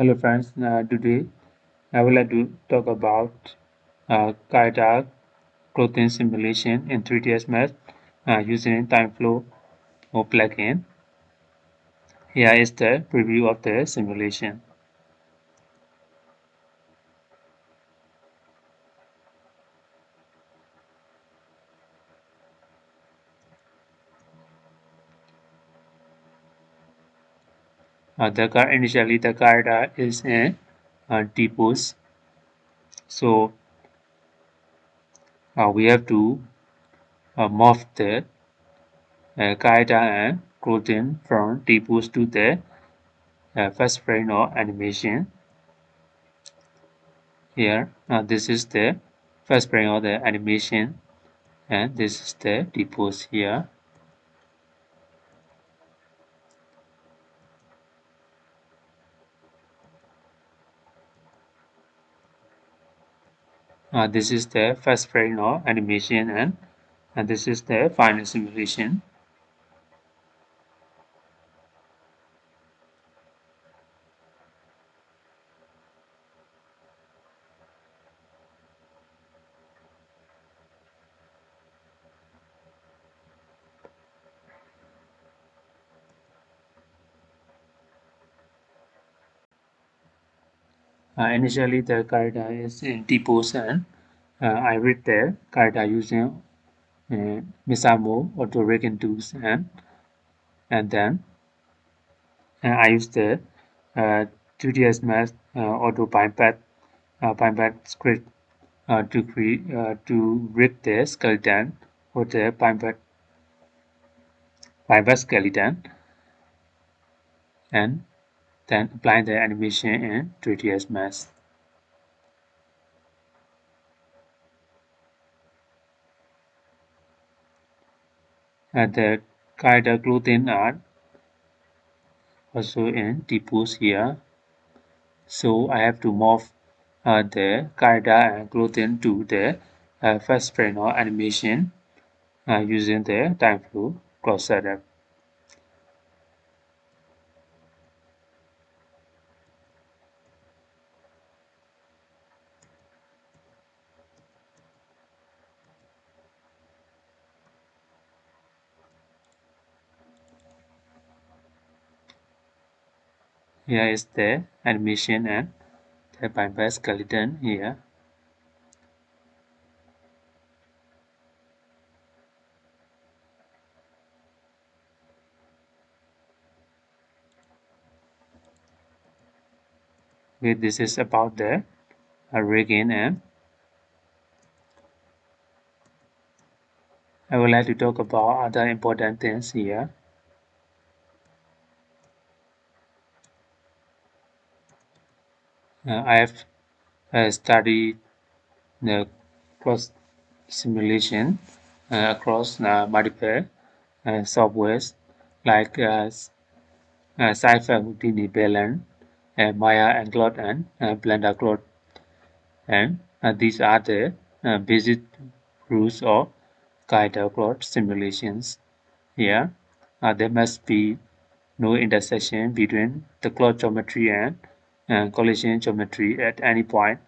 Hello friends, today I would like to talk about character clothing simulation in 3ds Max using TyFlow or plugin. Here is the preview of the simulation. Initially the character is in T-pose, so we have to morph the character and clothing from T-pose to the first frame or animation. Here, this is the first frame of the animation, and this is the T-pose here. This is the first frame of animation, and this is the final simulation. Initially, the character is in T-pose, and I read the character using Misamo auto rigging tools, and then I use the 2ds Max auto Pimpad script to rig the skeleton or the Pimpad skeleton, and then apply the animation in 3ds Max. The character clothing are also in T-pose here, so I have to morph the character and clothing to the first frame or animation using the TyFlow cross setup. Here is the animation and the Pimpad skeleton here. This is about the rigging, and I would like to talk about other important things here. I have studied the cross simulation across multiple softwares like Sci-Fi Houdini Balance, Maya and Cloud, and Blender Cloud, and these are the basic rules of character cloud simulations. Here, there must be no intersection between the cloud geometry and collision geometry at any point,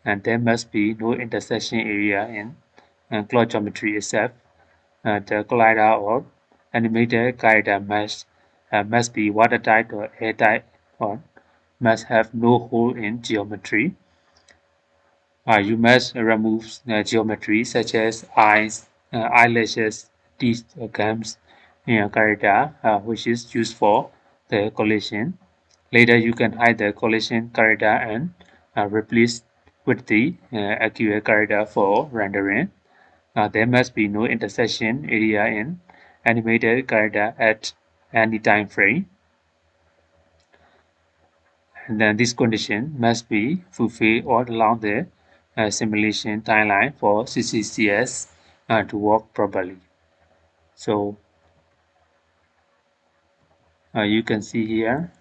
and there must be no intersection area in cloud geometry itself. The collider or animated character must be watertight or airtight, or must have no hole in geometry. You must remove geometry such as eyes, eyelashes, teeth, or gums in your character, which is used for the collision. Later, you can hide the collision character and replace with the accurate character for rendering. There must be no intersection area in animated character at any time frame. And then this condition must be fulfilled all along the simulation timeline for CCCS to work properly. So you can see here,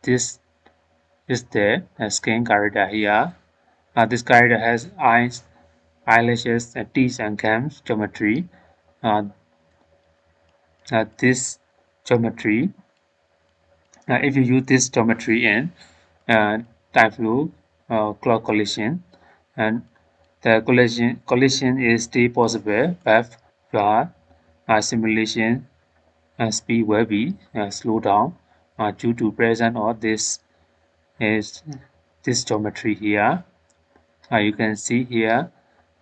this is the skin character here. This character has eyes, eyelashes, teeth, and gums geometry. This geometry. If you use this geometry in uh, TyFlow cloud collision, and the collision is still possible, but your simulation speed will be slowed down due to presence of is this geometry here. You can see here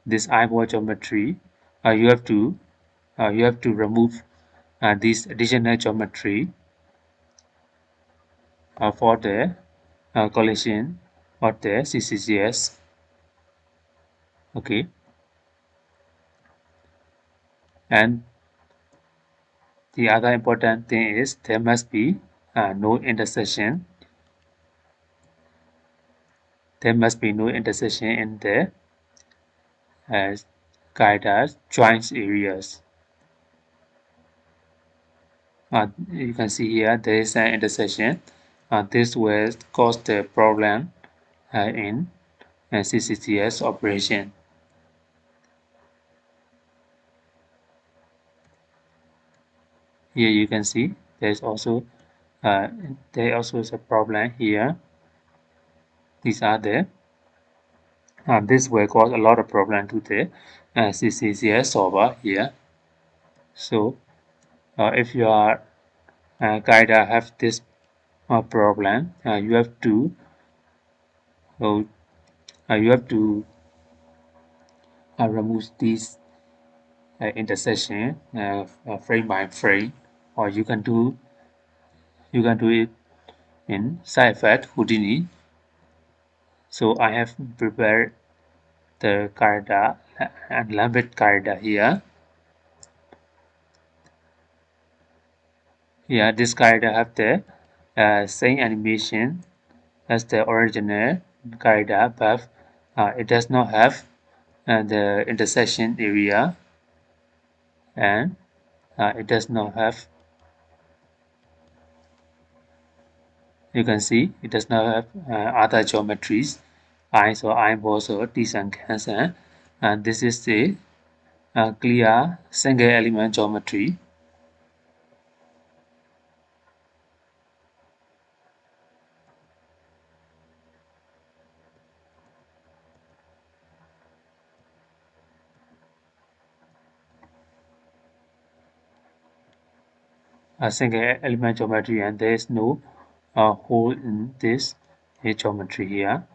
this eyeball geometry. You have to remove this additional geometry for the collision of the CCCS. Okay, and the other important thing is there must be no intersection. There must be no intersection in the uh, guide joints areas. You can see here there is an intersection. This will cause the problem in CCTS operation. Here you can see there's also uh, there also is a problem here. These are there. This will cause a lot of problem to the CCCS solver here. So if your guide have this problem, uh, you have to remove this intersection frame by frame, or you can do it in SciFat Houdini. So I have prepared the corridor and Lambert corridor here. Here, this corridor have the same animation as the original corridor, but it does not have the intersection area, and it does not have. You can see it does not have other geometries, eyes or eyeballs or teeth and cancer. And this is the clear single element geometry. A single element geometry, and there is no hole in this geometry here.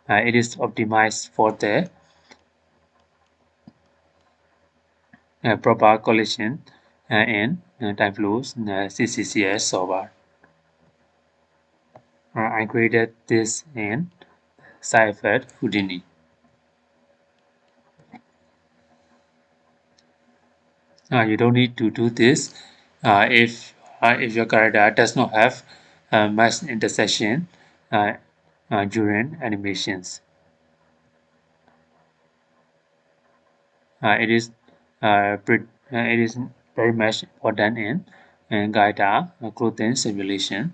It is optimized for the proper collision in TyFlow's CCCS solver. I created this in SciFat Houdini. You don't need to do this if your character does not have much intersection uh, during animations. It is it is very much important in guide clothing simulation.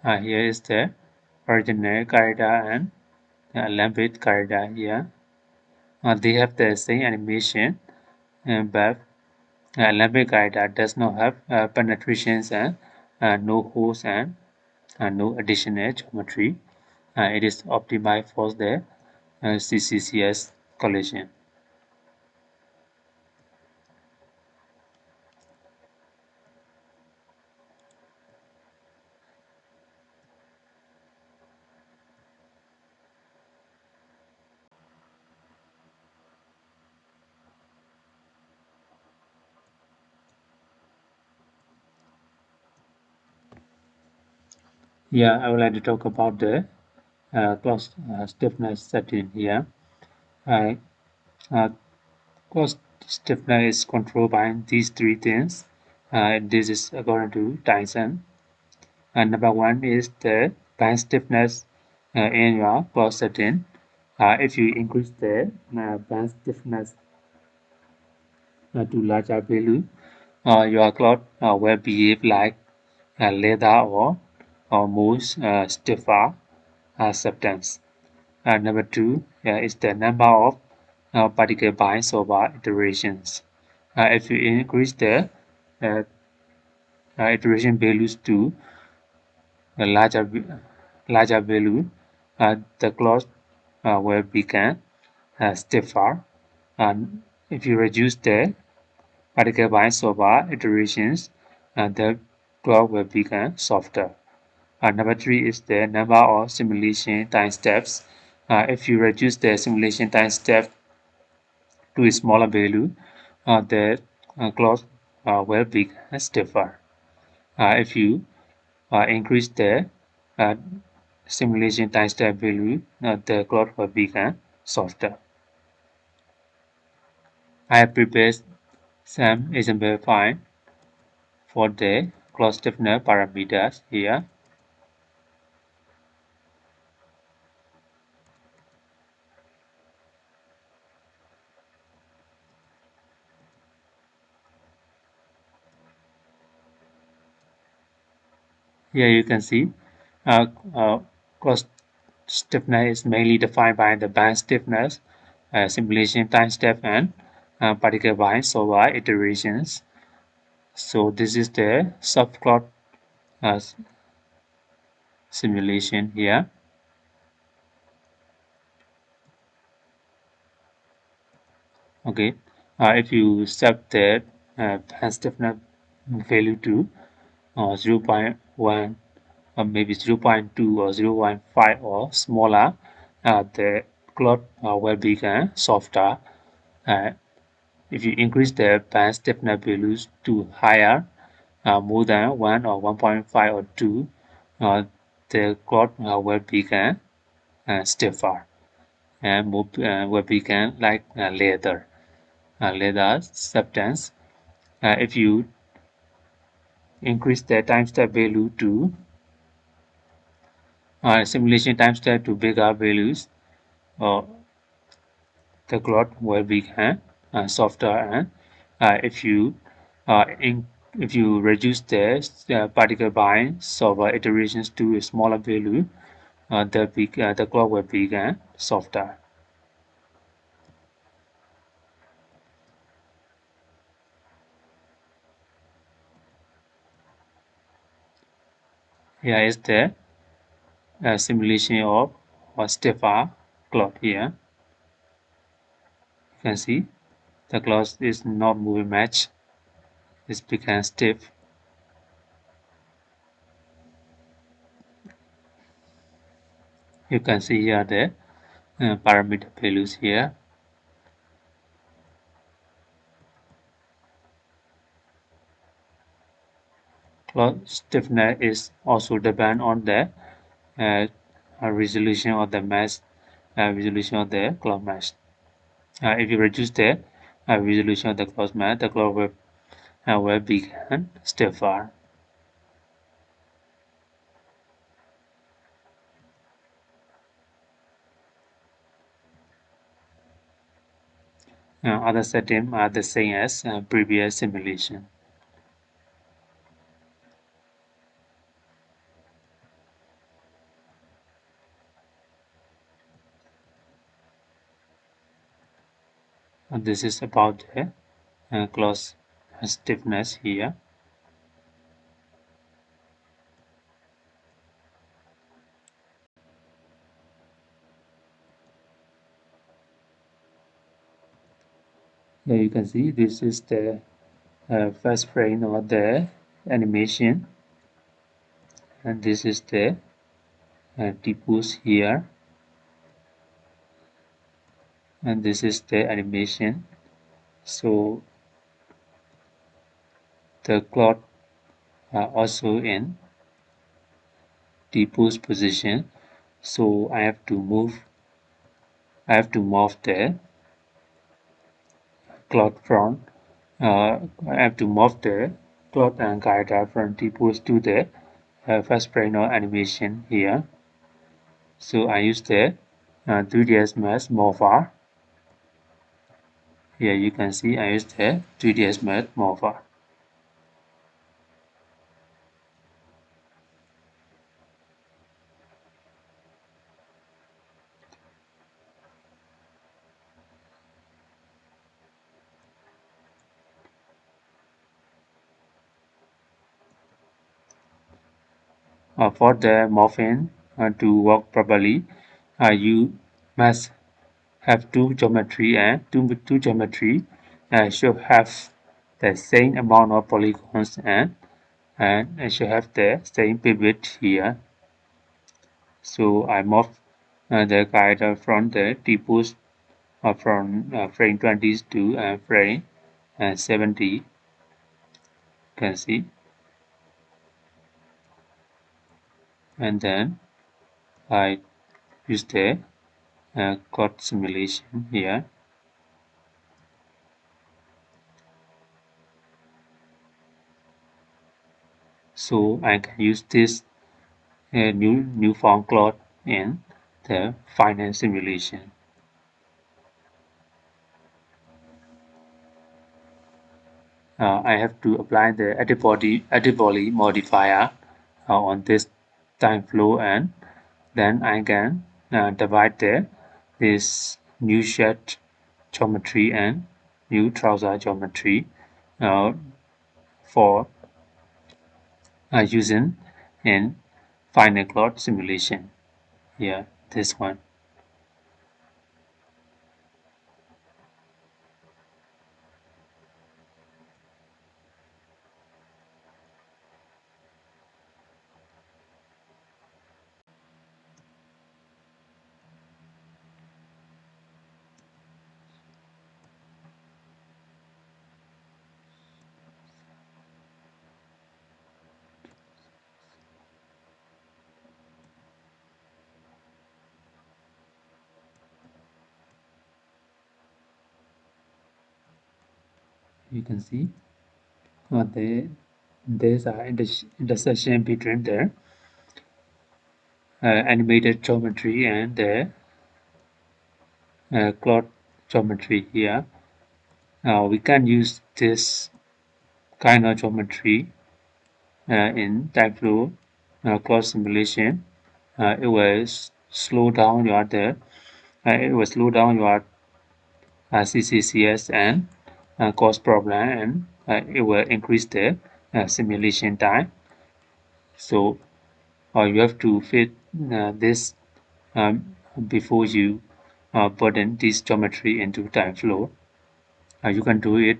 Here is the original character and Lambert character here. They have the same animation, but Lambert character does not have penetrations and no holes and no additional geometry. It is optimized for the CCCS collision. Yeah, I would like to talk about the close stiffness setting here. Uh, uh, close stiffness is controlled by these three things. This is according to Dyson. And number one is the band stiffness in your close setting. If you increase the band stiffness to larger value, your cloth will behave like leather or more stiffer. acceptance. Number two is the number of particle binds over iterations. If you increase the uh, iteration values to a larger value, the cloth will become stiffer. And if you reduce the particle binds over iterations, the cloth will become softer. Number three is the number of simulation time steps. If you reduce the simulation time step to a smaller value, the cloth will become stiffer. If you increase the uh, simulation time step value, the cloth will become softer. I have prepared some example file for the cloth stiffness parameters here. Here you can see uh, uh, cloth stiffness is mainly defined by the band stiffness, simulation time step, and particle binds over iterations. So this is the soft cloth uh, simulation here. Okay, if you set the band stiffness value to 0.1 or maybe 0.2 or 0.5 or smaller, the cloth will become softer. Uh, if you increase the band stiffness values to higher, more than 1 or 1.5 or 2, the cloth will become stiffer and will become like leather substance. If you increase the time step value to simulation time step to bigger values, uh, the cloth will become softer. And if you if you reduce the particle binds over iterations to a smaller value, the cloth will become softer. Here is the simulation of a stiffer cloth. Here you can see the cloth is not moving much; it's become stiff. You can see here the parameter values here. Cloth stiffness is also depend on the uh, resolution of the mesh, resolution of the cloth mesh. If you reduce the resolution of the cloth mesh, the cloth will become stiffer. Other settings are the same as previous simulation. This is about the cloth stiffness here. Here you can see this is the first frame of the animation, and this is the tipus here, and this is the animation. So the cloth also in tipus position. So I have to move the cloth from I have to move the cloth and guide from tipus to the first frame of animation here. So I use the 3ds Max morpher. Here you can see I use the 3ds Max morpher. For the morphine to work properly, you must have two geometry and two geometry should have the same amount of polygons and it should have the same pivot here. So I morph the guide from the T-push from frame 20 to frame 70. You can see, and then I use the code simulation here. So I can use this new form cloud in the finance simulation. I have to apply the antibody modifier on this time flow, and then I can divide this new shirt geometry and new trouser geometry uh, for using in final cloud simulation. Yeah, this one. You can see there's an intersection between the animated geometry and the cloud geometry here. We can use this kind of geometry in TyFlow cloud simulation. It will slow down your CCCS and cause problem, and it will increase the simulation time. So you have to fit this before you put in this geometry into TyFlow. You can do it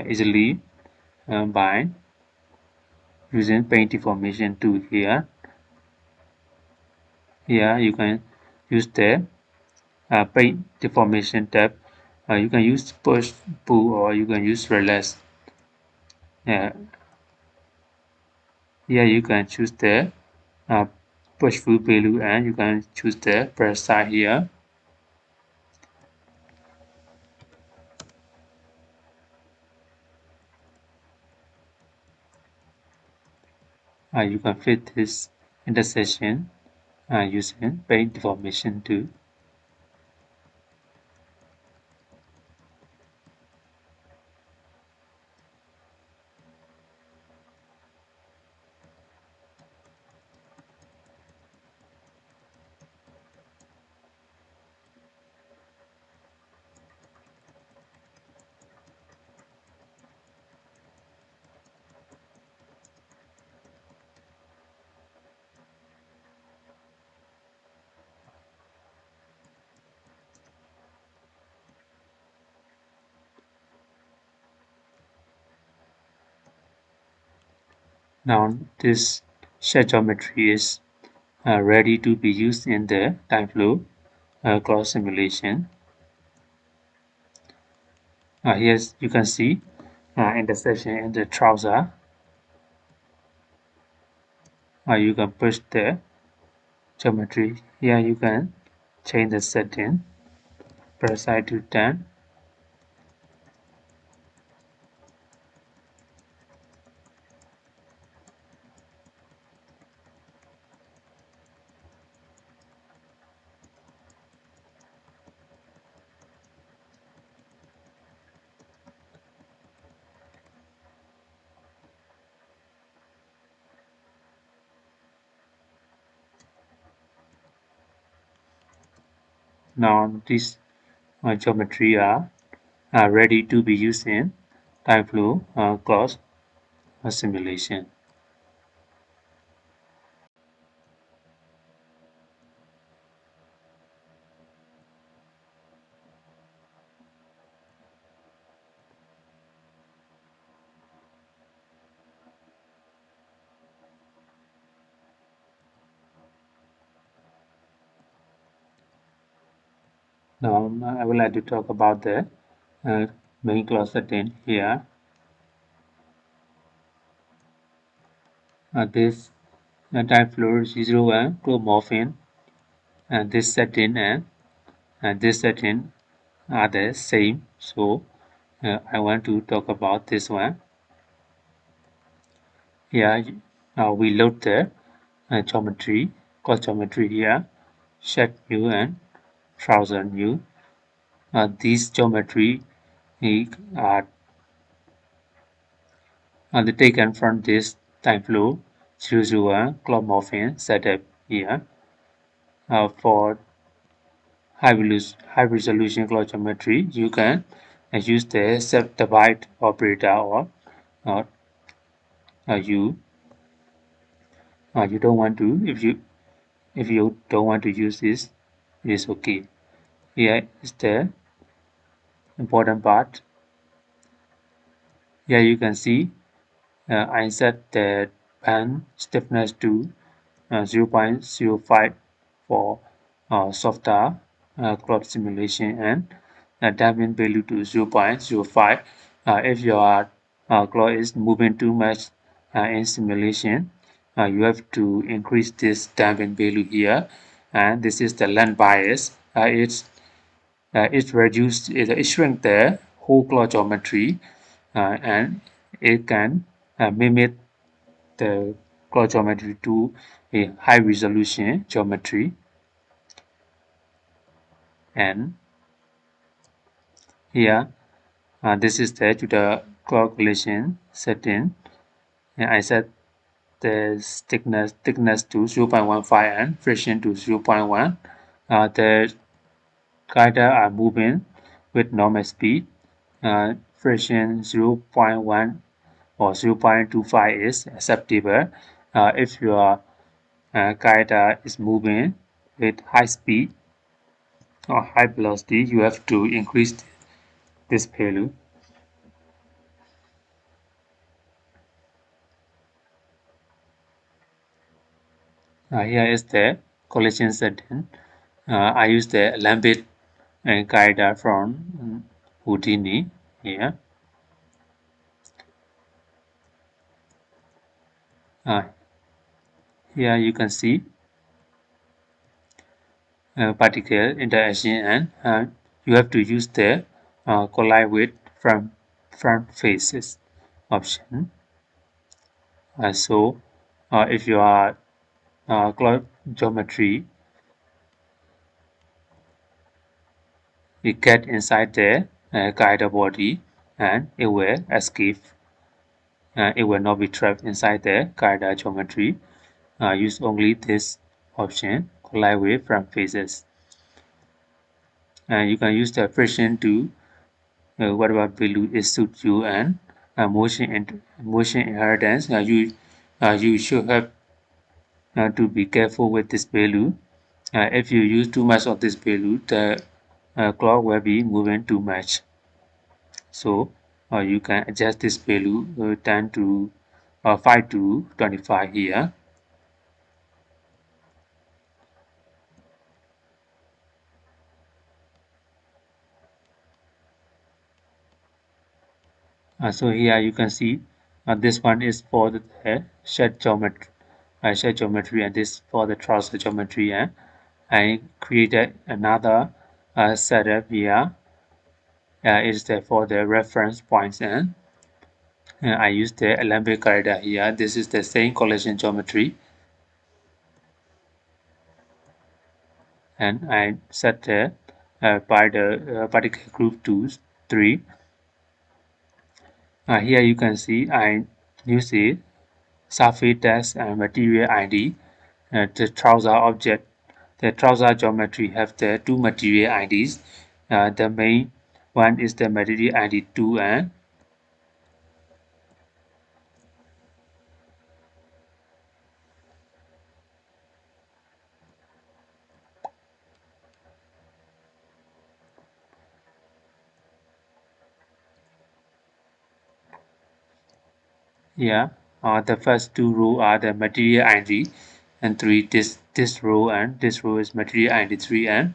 easily by using paint deformation tool here. Here you can use the paint deformation tab. You can use push, pull, or you can use release. Uh, Here you can choose the uh, push full value, and you can choose the press side here. You can fit this intersection using paint deformation tool. Now this shared geometry is ready to be used in the TyFlow cross simulation. Here you can see intersection in the trouser. You can push the geometry. Here you can change the setting, press side to 10. Now these geometry are ready to be used in TyFlow cross simulation. Now I would like to talk about the uh, main clause setting here. This TyFlow 0 and chromorphin and this setting and this setting are the same. So I want to talk about this one. Here we load the geometry, class geometry here, shed new and trouser new. These geometry are taken from this TyFlow 001 chromorphin setup here. For high resolution class geometry, you can use the subdivided operator or uh, you you don't want to if you don't want to use this, it is okay. Here is the important part. Here you can see I set the band stiffness to 0.05 for softer cloth simulation and damping value to 0.05. If your cloth is moving too much in simulation, you have to increase this damping value here. And this is the lens bias. It reduced it shrink the whole cloth geometry and it can mimic the cloth geometry to a high resolution geometry. And here this is the calculation setting, and I set the thickness to 0.15 and friction to 0.1. The guider are moving with normal speed. Friction 0.1 or 0.25 is acceptable. If your guider is moving with high speed or high velocity, you have to increase this value. Here is the collision setting. I use the Lambert guide from Houdini here. Uh, Here you can see particle interaction and you have to use the collide with front faces option. So if you are cloth geometry, you get inside the guide body and it will escape. It will not be trapped inside the guide geometry. Use only this option, collide with front faces. And you can use the friction to whatever value is suit you and motion inheritance. You should have to be careful with this value. If you use too much of this value, the clock will be moving too much. So you can adjust this value 10 to 5 to 25 here. So here you can see this one is for the shed geometry, and this for the trouser geometry. And I created another setup here. Is there for the reference points, and I use the Alembic corridor here. This is the same collision geometry, and I set by the particle group 2, 3. Here you can see I use it surface test and material ID. The trouser object, the trouser geometry have the two material IDs. The main one is the material ID 2 and yeah, the first two row are the material ID and 3. This row and this row is material ID 3 and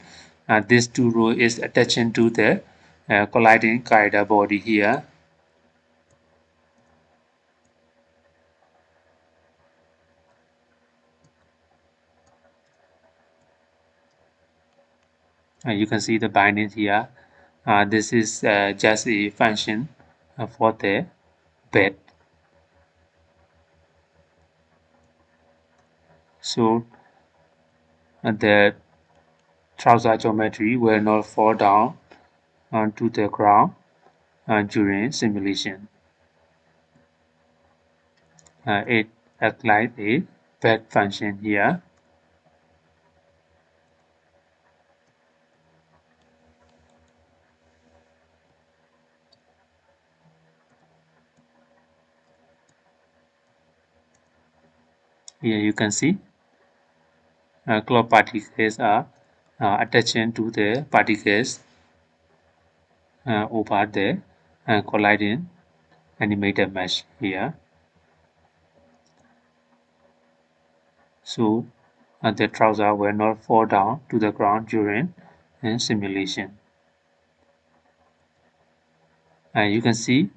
This two row is attaching to the colliding corridor body here. You can see the binding here. This is just a function for the bed. So the trouser geometry will not fall down onto the ground during simulation. It acts like a bed function here. Here you can see cloud particles are attaching to the particles over the colliding animated mesh here. So the trouser will not fall down to the ground during simulation. You can see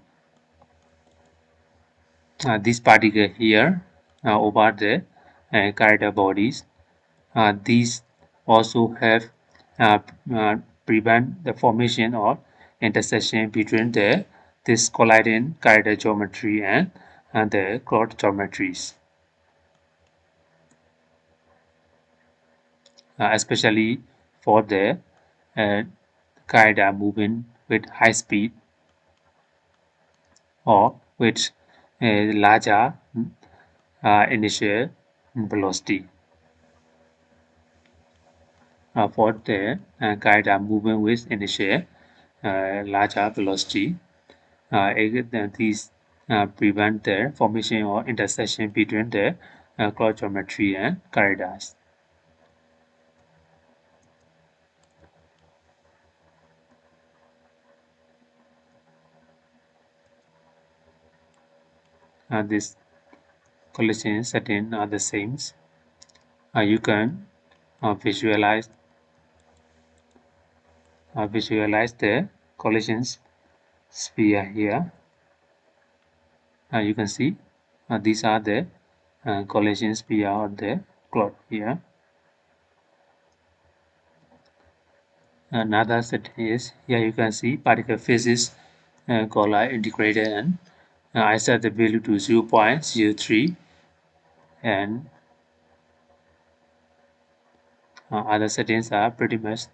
this particle here over the corridor bodies. These also have uh, prevent the formation or intersection between this colliding corridor geometry and the cloud geometries, especially for the uh, corridor moving with high speed or with a larger initial velocity. For the corridor moving with initial larger velocity, these prevent the formation or intersection between the cloud geometry and corridors. These collision settings are the same. You can visualize the collisions sphere here. You can see these are the collision sphere of the cloud here. Another setting is here you can see particle phases collide integrated, and I set the value to 0.03, and other settings are pretty much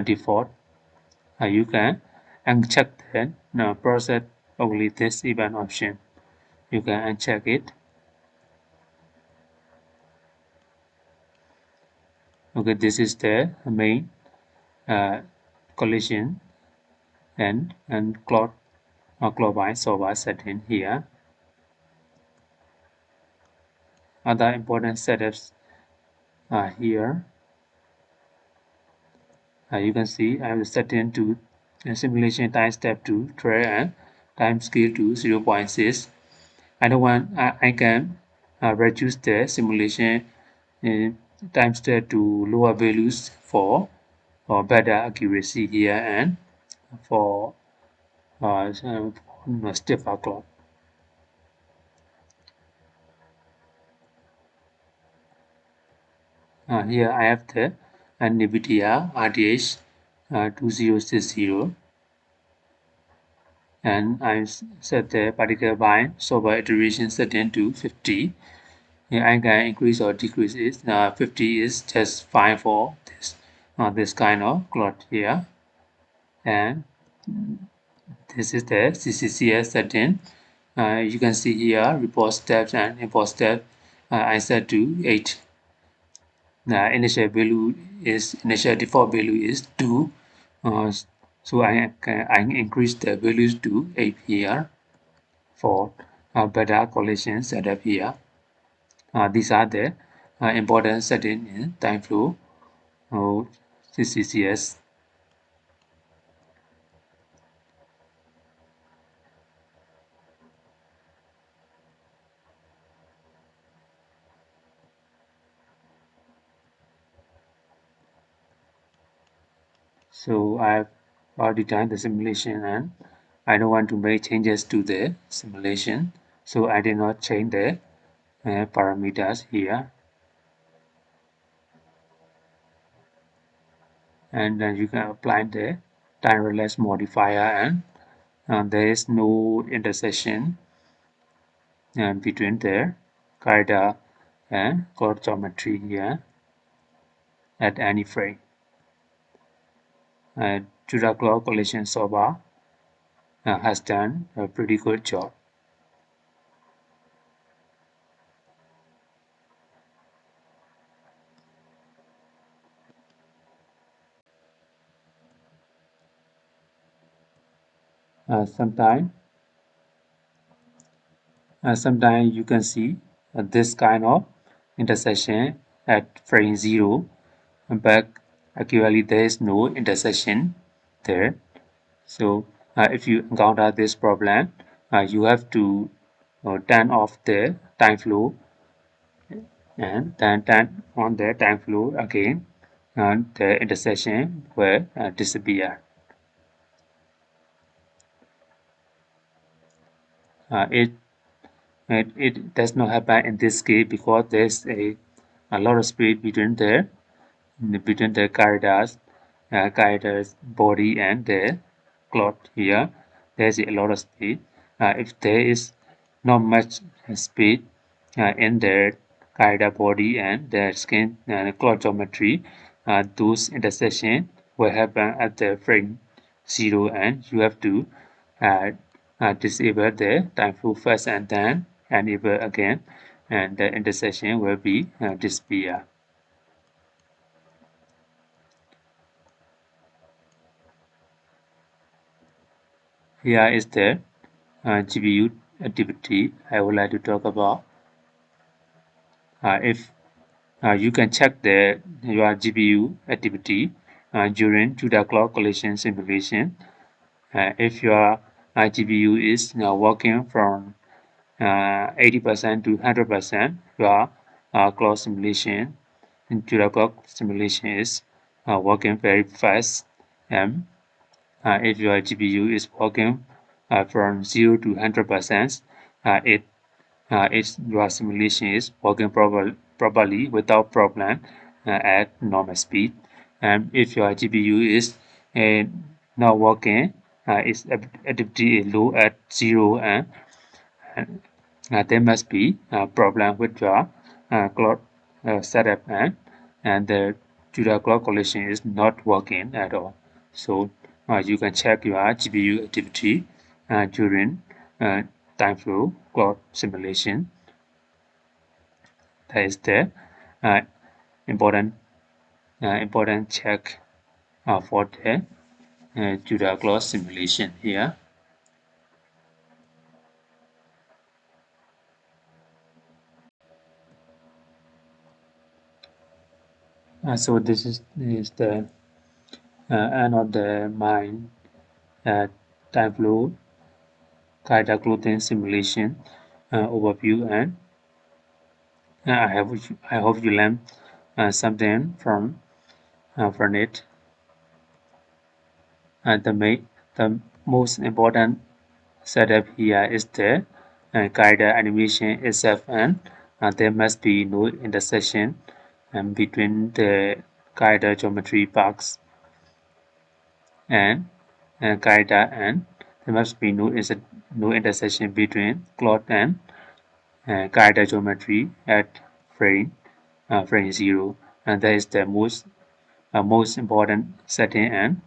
default. You can uncheck the process only this event option. You can uncheck it. Okay, this is the main uh, collision and cloud clockwise solver setting here. Other important setups are here. You can see I have set into simulation time step to 12 and time scale to 0.6. I don't want I can reduce the simulation uh, time step to lower values for better accuracy here and for stiffer clock. Here I have the NVIDIA RTX 2060, and I set the particle bind sober iteration setting to 50. Here I can increase or decrease it. 50 is just fine for this kind of clock here, and this is the CCCS setting. You can see here report steps and import step. I set to 8. The initial default value is 2. So I increase the values to 8 here for better collision setup here. These are the important settings in TyFlow CCCS. So I've already done the simulation and I don't want to make changes to the simulation, so I did not change the parameters here. And then you can apply the time release modifier, and there is no intersection between the corridor and chord geometry here at any frame. Judah Cloud Collision Solver has done a pretty good job. Sometimes you can see this kind of intersection at frame 0, but actually there is no intersection there. So if you encounter this problem, you have to turn off the time flow and then turn on the time flow again, and the intersection will disappear. Uh, it, it does not happen in this case because there's a lot of space between the corridor's body and the cloth here. There's a lot of space. If there is not much space in the corridor body and the skin cloth geometry, those intersections will happen at the frame 0, and you have to uh, disable the time flow first and then enable again, and the intersection will be disappear. Here is the GPU activity I would like to talk about. If you can check your GPU activity during the clock collision simulation. If your GPU is working from 80% to 100%, your clock simulation the clock simulation is working very fast. And if your GPU is working from 0 to 100%, your simulation is working properly without problem at normal speed. And if your GPU is uh, not working, its activity is low at 0, and there must be a problem with your clock setup, and the Judah clock collision is not working at all. So you can check your GPU activity during time flow clock simulation. That is the uh, important check for the Judah clock simulation here. So this is the end of the mine time flow clothing simulation overview, and I hope you learned something from it. The most important setup here is the guided animation itself, and there must be no intersection between the guided geometry parts and guide, and there must be no intersection between cloth and guide geometry at frame 0, and that is the most important setting. And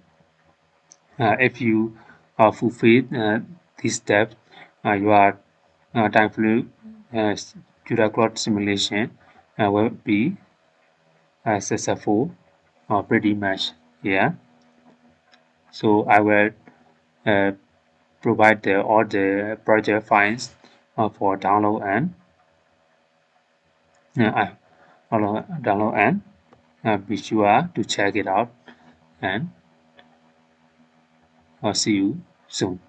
if you fulfill these steps, your time flow to the cloth simulation will be successful pretty much. Yeah. So I will uh, provide all the project files for download, and uh, download and be sure to check it out, and I'll see you soon.